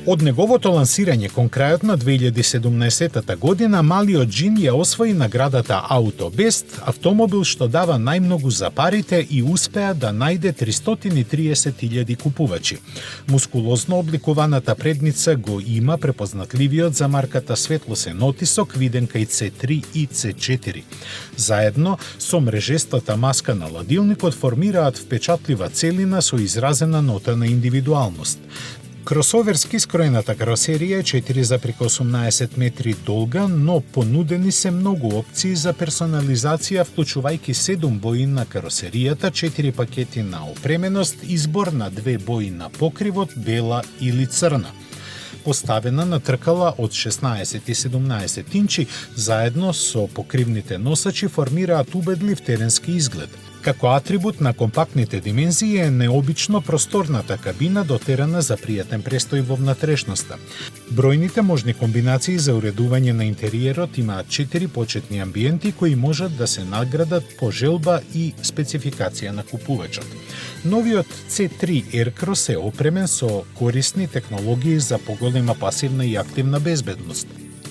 Од неговото лансирање кон крајот на 2017 година, малиот Джин ја освои наградата Auto Best, автомобил што дава најмногу за парите и успеа да најде 330.000 купувачи. Мускулозно обликуваната предница го има препознатливиот за марката светлосен отисок виден кај C3 и C4. Заедно со мрежестата маска на ладилникот формираат впечатлива целина со изразена нота на индивидуалност. Кросоверски скроената каросерија е 4,18 метри долга, но понудени се многу опции за персонализација, вклучувајќи 7 бои на каросеријата, 4 пакети на опременост, избор на 2 бои на покривот, бела или црна. Поставена на тркала од 16 и 17 инчи, заедно со покривните носачи формираат убедлив теренски изглед. Како атрибут на компактните димензии е необично просторната кабина дотерана за пријатен престој во внатрешноста. Бројните можни комбинации за уредување на интериерот имаат 4 почетни амбиенти кои можат да се наградат по желба и спецификација на купувачот. Новиот C3 Aircross е опремен со корисни технологии за поголема пасивна и активна безбедност.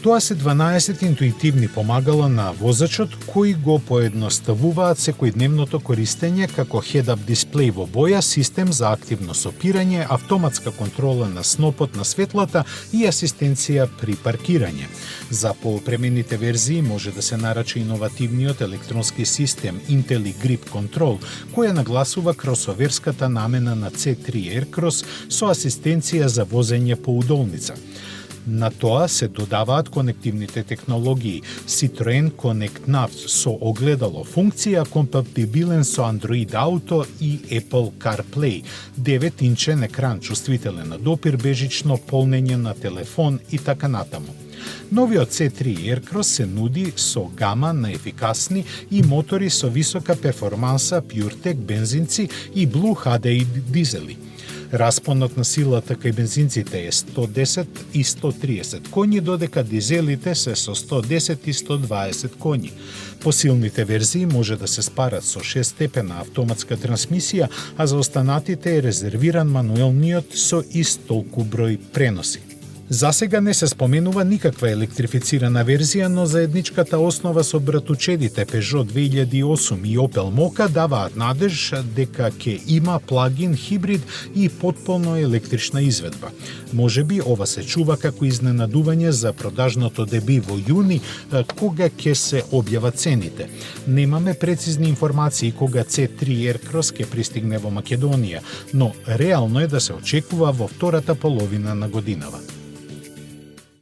Тоа се 12 интуитивни помагала на возачот кои го поедноставуваат секојдневното користење, како head-up дисплеј во боја, систем за активно сопирање, автоматска контрола на снопот на светлата и асистенција при паркирање. За поопремените верзии може да се нарача иновативниот електронски систем IntelliGrip Control, која нагласува кросоверската намена на C3 Aircross со асистенција за возење по удолница. На тоа се додаваат конективните технологии Citroen Connect Nav со огледало функција, компатибилен со Android Auto и Apple CarPlay, 9-инчен екран чувствителен на допир, бежично полнење на телефон и така натаму. Новиот C3 Aircross се нуди со гама на ефикасни и мотори со висока перформанса PureTech бензинци и Blue HDI дизели. Распонот на силата кај бензинците е 110 и 130 коњи, додека дизелите се со 110 и 120 коњи. Посилните верзии може да се спарат со 6-степена автоматска трансмисија, а за останатите е резервиран мануелниот со истолку број преноси. За сега не се споменува никаква електрифицирана верзија, но заедничката основа со братучедите Peugeot 2008 и Opel Mokka даваат надеж дека ќе има плагин хибрид и потполно електрична изведба. Можеби ова се чува како изненадување за продажното деби во јуни, кога ќе се објават цените. Немаме прецизни информации кога C3 Aircross ќе пристигне во Македонија, но реално е да се очекува во втората половина на годинава.